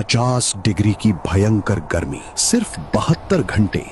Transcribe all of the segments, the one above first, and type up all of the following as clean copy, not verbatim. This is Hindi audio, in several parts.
50 डिग्री की भयंकर गर्मी, सिर्फ 72 घंटे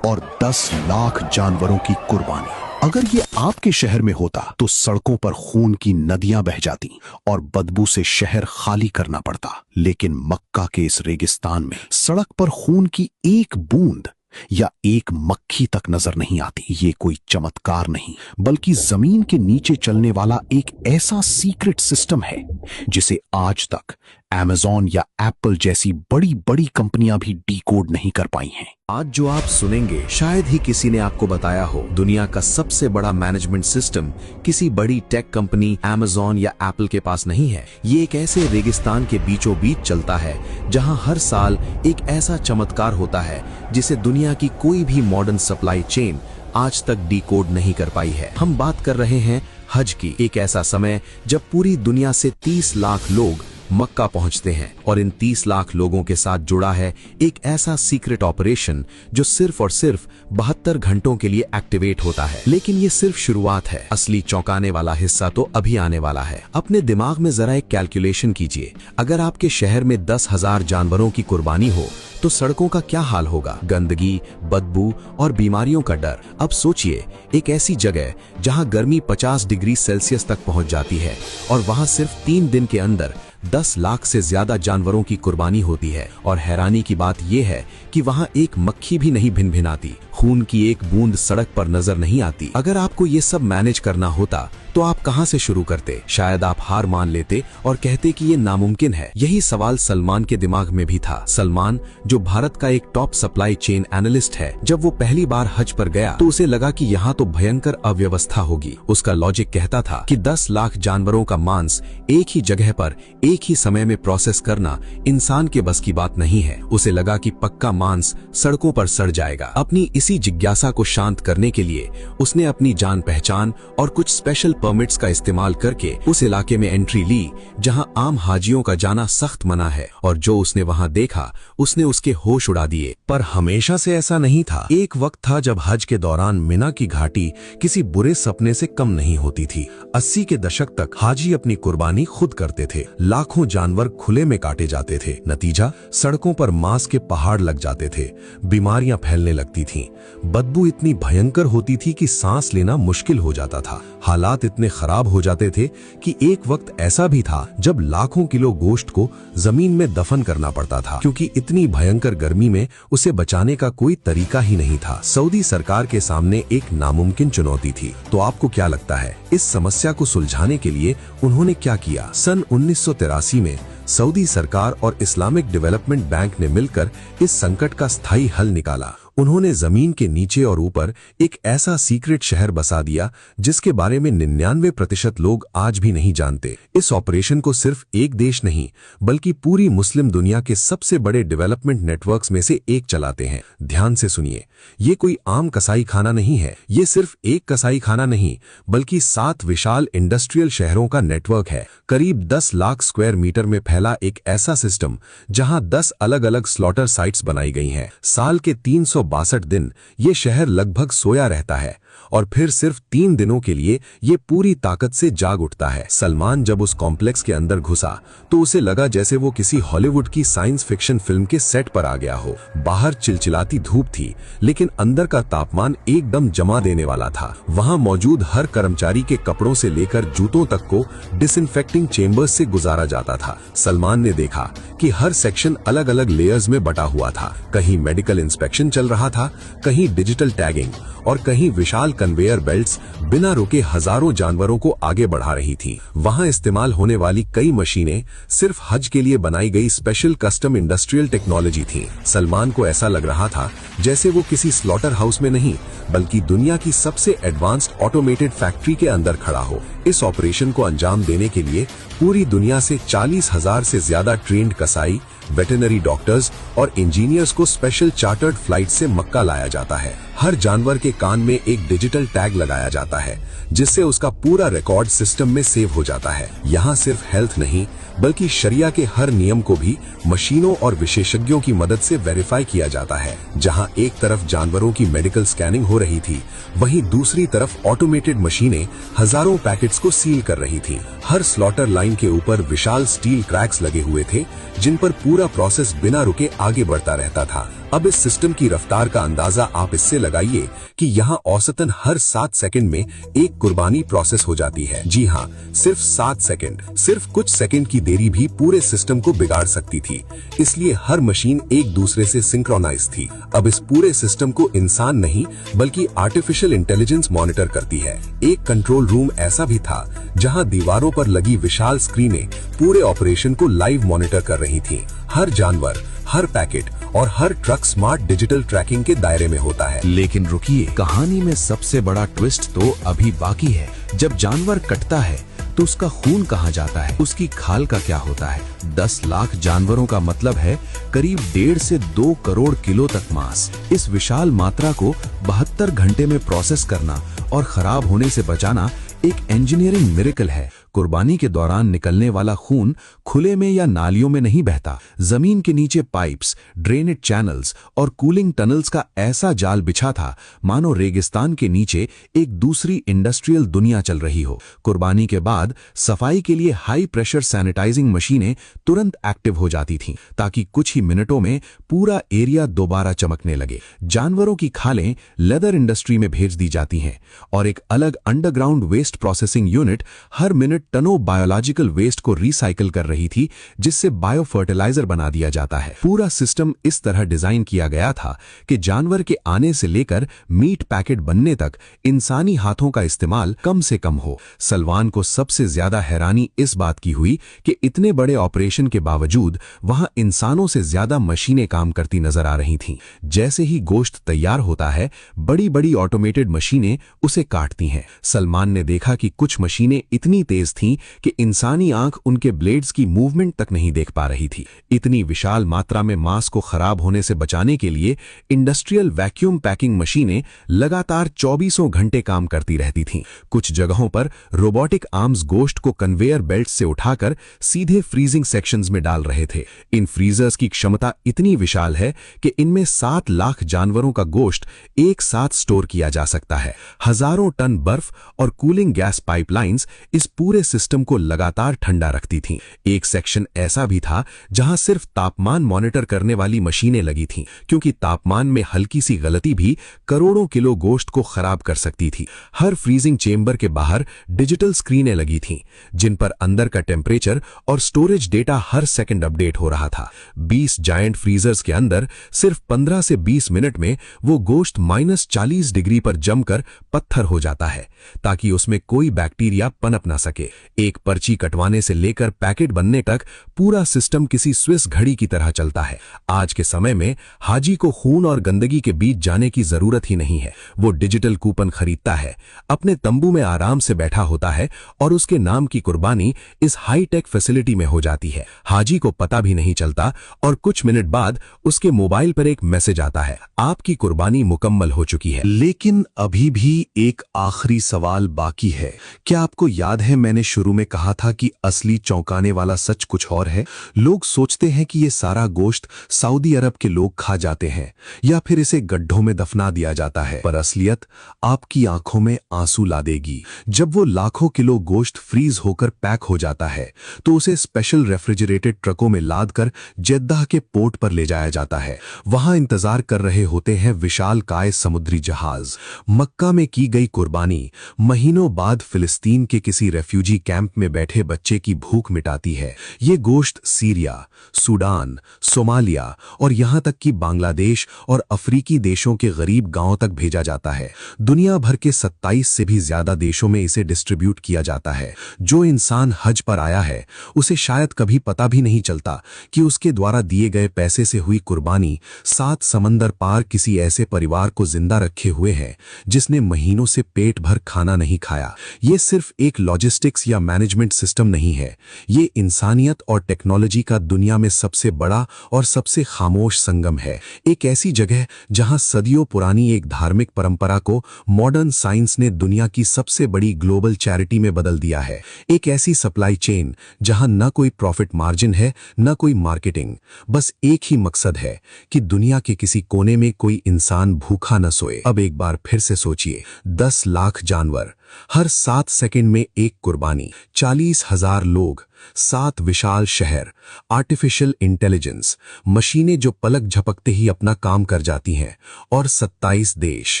और 10 लाख जानवरों की कुर्बानी। अगर ये आपके शहर में होता तो सड़कों पर खून की नदियां बह जाती और बदबू से शहर खाली करना पड़ता। लेकिन मक्का के इस रेगिस्तान में सड़क पर खून की एक बूंद या एक मक्खी तक नजर नहीं आती। ये कोई चमत्कार नहीं, बल्कि जमीन के नीचे चलने वाला एक ऐसा सीक्रेट सिस्टम है जिसे आज तक अमेज़न या एप्पल जैसी बड़ी बड़ी कंपनियां भी डीकोड नहीं कर पाई हैं। आज जो आप सुनेंगे शायद ही किसी ने आपको बताया हो। दुनिया का सबसे बड़ा मैनेजमेंट सिस्टम किसी बड़ी टेक कंपनी अमेज़न या एप्पल के पास नहीं है। ये एक ऐसे रेगिस्तान के बीचों बीच चलता है जहां हर साल एक ऐसा चमत्कार होता है जिसे दुनिया की कोई भी मॉडर्न सप्लाई चेन आज तक डीकोड नहीं कर पाई है। हम बात कर रहे हैं हज की। एक ऐसा समय जब पूरी दुनिया से 30 लाख लोग मक्का पहुंचते हैं और इन 30 लाख लोगों के साथ जुड़ा है एक ऐसा सीक्रेट ऑपरेशन जो सिर्फ और सिर्फ 72 घंटों के लिए एक्टिवेट होता है। लेकिन ये सिर्फ शुरुआत है, असली चौंकाने वाला हिस्सा तो अभी आने वाला है। अपने दिमाग में जरा एक कैलकुलेशन कीजिए, अगर आपके शहर में 10,000 जानवरों की कुर्बानी हो तो सड़कों का क्या हाल होगा। गंदगी, बदबू और बीमारियों का डर। अब सोचिए, एक ऐसी जगह जहां गर्मी 50 डिग्री सेल्सियस तक पहुंच जाती है और वहां सिर्फ 3 दिन के अंदर 10 लाख से ज्यादा जानवरों की कुर्बानी होती है। और हैरानी की बात यह है कि वहां एक मक्खी भी नहीं भिनभिनाती, खून की एक बूंद सड़क पर नजर नहीं आती। अगर आपको ये सब मैनेज करना होता तो आप कहां से शुरू करते? शायद आप हार मान लेते और कहते कि ये नामुमकिन है। यही सवाल सलमान के दिमाग में भी था। सलमान, जो भारत का एक टॉप सप्लाई चेन एनालिस्ट है, जब वो पहली बार हज पर गया तो उसे लगा कि यहाँ तो भयंकर अव्यवस्था होगी। उसका लॉजिक कहता था कि 10 लाख जानवरों का मांस एक ही जगह पर एक ही समय में प्रोसेस करना इंसान के बस की बात नहीं है। उसे लगा कि पक्का मांस सड़कों पर सड़ जाएगा। अपनी इसी जिज्ञासा को शांत करने के लिए उसने अपनी जान पहचान और कुछ स्पेशल परमिट्स का इस्तेमाल करके उस इलाके में एंट्री ली जहां आम हाजियों का जाना सख्त मना है। और जो उसने वहां देखा उसने उसके होश उड़ा दिए। पर हमेशा से ऐसा नहीं था। एक वक्त था जब हज के दौरान मिना की घाटी किसी बुरे सपने से कम नहीं होती थी। 80 के दशक तक हाजी अपनी कुर्बानी खुद करते थे। लाखों जानवर खुले में काटे जाते थे। नतीजा, सड़कों पर मांस के पहाड़ लग जाते थे, बीमारियां फैलने लगती थीं, बदबू इतनी भयंकर होती थी कि सांस लेना मुश्किल हो जाता था। हालात इतने खराब हो जाते थे कि एक वक्त ऐसा भी था जब लाखों किलो गोश्त को जमीन में दफन करना पड़ता था, क्योंकि इतनी भयंकर गर्मी में उसे बचाने का कोई तरीका ही नहीं था। सऊदी सरकार के सामने एक नामुमकिन चुनौती थी। तो आपको क्या लगता है, इस समस्या को सुलझाने के लिए उन्होंने क्या किया? सन 1983 में सऊदी सरकार और इस्लामिक डेवलपमेंट बैंक ने मिलकर इस संकट का स्थायी हल निकाला। उन्होंने जमीन के नीचे और ऊपर एक ऐसा सीक्रेट शहर बसा दिया जिसके बारे में 99% लोग आज भी नहीं जानते। इस ऑपरेशन को सिर्फ एक देश नहीं बल्कि पूरी मुस्लिम दुनिया के सबसे बड़े डेवलपमेंट नेटवर्क्स में से एक चलाते हैं। ध्यान से सुनिए, ये कोई आम कसाई खाना नहीं है। ये सिर्फ एक कसाई खाना नहीं बल्कि 7 विशाल इंडस्ट्रियल शहरों का नेटवर्क है। करीब 10 लाख स्क्वायर मीटर में फैला एक ऐसा सिस्टम जहां 10 अलग अलग स्लॉटर साइट्स बनाई गई हैं। साल के 362 दिन ये शहर लगभग सोया रहता है और फिर सिर्फ 3 दिनों के लिए ये पूरी ताकत से जाग उठता है। सलमान जब उस कॉम्प्लेक्स के अंदर घुसा तो उसे लगा जैसे वो किसी हॉलीवुड की साइंस फिक्शन फिल्म के सेट पर आ गया हो। बाहर चिलचिलाती धूप थी, लेकिन अंदर का तापमान एकदम जमा देने वाला था। वहां मौजूद हर कर्मचारी के कपड़ों से लेकर जूतों तक को डिसइंफेक्टिंग चेंबर्स से गुजारा जाता था। सलमान ने देखा कि हर सेक्शन अलग अलग लेयर्स में बटा हुआ था। कहीं मेडिकल इंस्पेक्शन चल रहा था, कहीं डिजिटल टैगिंग और कहीं विशाल कन्वेयर बेल्ट्स बिना रुके हजारों जानवरों को आगे बढ़ा रही थी। वहां इस्तेमाल होने वाली कई मशीनें सिर्फ हज के लिए बनाई गई स्पेशल कस्टम इंडस्ट्रियल टेक्नोलॉजी थी। सलमान को ऐसा लग रहा था जैसे वो किसी स्लॉटर हाउस में नहीं बल्कि दुनिया की सबसे एडवांस्ड ऑटोमेटेड फैक्ट्री के अंदर खड़ा हो। इस ऑपरेशन को अंजाम देने के लिए पूरी दुनिया से 40,000 से ज्यादा ट्रेंड कसाई, वेटरनरी डॉक्टर्स और इंजीनियर्स को स्पेशल चार्टर्ड फ्लाइट से मक्का लाया जाता है। हर जानवर के कान में एक डिजिटल टैग लगाया जाता है, जिससे उसका पूरा रिकॉर्ड सिस्टम में सेव हो जाता है। यहाँ सिर्फ हेल्थ नहीं, बल्कि शरिया के हर नियम को भी मशीनों और विशेषज्ञों की मदद से वेरीफाई किया जाता है। जहां एक तरफ जानवरों की मेडिकल स्कैनिंग हो रही थी, वहीं दूसरी तरफ ऑटोमेटेड मशीनें हजारों पैकेट्स को सील कर रही थी। हर स्लॉटर लाइन के ऊपर विशाल स्टील क्रैक्स लगे हुए थे, जिन पर पूरा प्रोसेस बिना रुके आगे बढ़ता रहता था। अब इस सिस्टम की रफ्तार का अंदाजा आप इससे लगाइए कि यहाँ औसतन हर 7 सेकंड में एक कुर्बानी प्रोसेस हो जाती है। जी हाँ, सिर्फ 7 सेकंड। सिर्फ कुछ सेकंड की देरी भी पूरे सिस्टम को बिगाड़ सकती थी, इसलिए हर मशीन एक दूसरे से सिंक्रोनाइज थी। अब इस पूरे सिस्टम को इंसान नहीं, बल्कि आर्टिफिशियल इंटेलिजेंस मॉनिटर करती है। एक कंट्रोल रूम ऐसा भी था, जहाँ दीवारों पर लगी विशाल स्क्रीनें पूरे ऑपरेशन को लाइव मॉनिटर कर रही थी। हर जानवर, हर पैकेट और हर ट्रक स्मार्ट डिजिटल ट्रैकिंग के दायरे में होता है। लेकिन रुकिए, कहानी में सबसे बड़ा ट्विस्ट तो अभी बाकी है। जब जानवर कटता है तो उसका खून कहाँ जाता है, उसकी खाल का क्या होता है? 10 लाख जानवरों का मतलब है करीब 1.5 से 2 करोड़ किलो तक मांस। इस विशाल मात्रा को 72 घंटे में प्रोसेस करना और खराब होने से बचाना एक इंजीनियरिंग मिरेकल है। कुर्बानी के दौरान निकलने वाला खून खुले में या नालियों में नहीं बहता। जमीन के नीचे पाइप्स, ड्रेनेज चैनल्स और कूलिंग टनल्स का ऐसा जाल बिछा था, मानो रेगिस्तान के नीचे एक दूसरी इंडस्ट्रियल दुनिया चल रही हो। कुर्बानी के बाद सफाई के लिए हाई प्रेशर सैनिटाइजिंग मशीनें तुरंत एक्टिव हो जाती थीं, ताकि कुछ ही मिनटों में पूरा एरिया दोबारा चमकने लगे। जानवरों की खालें लेदर इंडस्ट्री में भेज दी जाती हैं और एक अलग अंडरग्राउंड वेस्ट प्रोसेसिंग यूनिट हर मिनट टनों बायोलॉजिकल वेस्ट को रिसाइकिल कर रही थी, जिससे बायो फर्टिलाइजर बना दिया जाता है। पूरा सिस्टम इस तरह डिजाइन किया गया था कि जानवर के आने से लेकर मीट पैकेट बनने तक इंसानी हाथों का इस्तेमाल कम से कम हो। सलमान को सबसे ज्यादा हैरानी इस बात की हुई कि इतने बड़े ऑपरेशन के बावजूद वहां इंसानों से ज्यादा मशीनें काम करती नजर आ रही थीं। जैसे ही गोश्त तैयार होता है, बड़ी बड़ी ऑटोमेटेड मशीनें उसे काटती हैं। सलमान ने देखा कि कुछ मशीनें इतनी तेज थीं कि इंसानी आंख उनके ब्लेड्स की मूवमेंट तक नहीं देख पा रही थी। इतनी विशाल मात्रा में मांस को खराब होने से बचाने के लिए इंडस्ट्रियल वैक्यूम पैकिंग मशीनें लगातार 24 घंटे काम करती रहती थीं। कुछ जगहों पर रोबोटिक आर्म्स गोश्त को कन्वेयर बेल्ट से उठाकर सीधे फ्रीजिंग सेक्शंस में डाल रहे थे। इन फ्रीजर्स की क्षमता इतनी विशाल है कि इनमें 7 लाख जानवरों का गोश्त एक साथ स्टोर किया जा सकता है। हजारों टन बर्फ और कूलिंग गैस पाइपलाइंस इस पूरे सिस्टम को लगातार ठंडा रखती थीं। एक सेक्शन ऐसा भी था जहां सिर्फ तापमान मॉनिटर करने वाली मशीनें लगी थीं, क्योंकि तापमान में हल्की सी गलती भी करोड़ों किलो गोश्त को खराब कर सकती थी। हर फ्रीजिंग चेंबर के बाहर डिजिटल स्क्रीनें लगी थीं, जिन पर अंदर का टेम्परेचर और स्टोरेज डेटा हर सेकंड अपडेट हो रहा था। 20 जायंट फ्रीजर्स के अंदर सिर्फ 15 से 20 मिनट में वो गोश्त -40 डिग्री पर जमकर पत्थर हो जाता है, ताकि उसमें कोई बैक्टीरिया पनप ना सके। एक पर्ची कटवाने से लेकर पैकेट बनने तक पूरा सिस्टम किसी स्विस घड़ी की तरह चलता है। आज के समय में हाजी को खून और गंदगी के बीच जाने की जरूरत ही नहीं है। वो डिजिटल कूपन खरीदता है, अपने तंबू में आराम से बैठा होता है और उसके नाम की कुर्बानी इस हाईटेक फैसिलिटी में हो जाती है। हाजी को पता भी नहीं चलता और कुछ मिनट बाद उसके मोबाइल पर एक मैसेज आता है, आपकी कुर्बानी मुकम्मल हो चुकी है। लेकिन अभी भी एक आखिरी सवाल बाकी है। क्या आपको याद है मैंने शुरू में कहा था कि असली चौंकाने वाला सच कुछ और है? लोग सोचते हैं कि ये सारा गोश्त सऊदी अरब के लोग खा जाते हैं या फिर इसे गड्ढों में दफना दिया जाता है, पर असलियत आपकी आंखों में आंसू ला देगी। जब वो लाखों किलो गोश्त फ्रीज होकर पैक हो जाता है तो उसे स्पेशल रेफ्रिजरेटेड ट्रकों में लाद कर जेद्दाह के पोर्ट पर ले जाया जाता है। वहां इंतजार कर रहे होते हैं विशाल काय समुद्री जहाज। मक्का में की गई कुर्बानी महीनों बाद फिलिस्तीन के किसी रेफ्यूजी कैंप में बैठे बच्चे की भूख मिटाती है। ये गोश्त सीरिया, सूडान, सोमालिया और यहां तक कि बांग्लादेश और अफ्रीकी देशों के गरीब गांवों तक भेजा जाता है। दुनिया भर के 27 से भी ज्यादा देशों में इसे डिस्ट्रीब्यूट किया जाता है। जो इंसान हज पर आया है उसे शायद कभी पता भी नहीं चलता कि उसके द्वारा दिए गए पैसे से हुई कुर्बानी 7 समंदर पार किसी ऐसे परिवार को जिंदा रखे हुए है जिसने महीनों से पेट भर खाना नहीं खाया। ये सिर्फ एक लॉजिस्टिक लॉजिस्टिक्स या मैनेजमेंट सिस्टम नहीं है, ये इंसानियत और टेक्नोलॉजी का दुनिया में सबसे बड़ा और सबसे खामोश संगम है। एक ऐसी जगह जहां सदियों पुरानी एक धार्मिक परंपरा को मॉडर्न साइंस ने दुनिया की सबसे बड़ी ग्लोबल चैरिटी में बदल दिया है। एक ऐसी सप्लाई चेन जहां न कोई प्रॉफिट मार्जिन है, न कोई मार्केटिंग, बस एक ही मकसद है कि दुनिया के किसी कोने में कोई इंसान भूखा न सोए। अब एक बार फिर से सोचिए, 10 लाख जानवर, हर 7 सेकंड में एक कुर्बानी, 40,000 लोग, 7 विशाल शहर, आर्टिफिशियल इंटेलिजेंस, मशीनें जो पलक झपकते ही अपना काम कर जाती हैं, और 27 देश।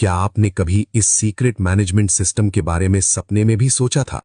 क्या आपने कभी इस सीक्रेट मैनेजमेंट सिस्टम के बारे में सपने में भी सोचा था?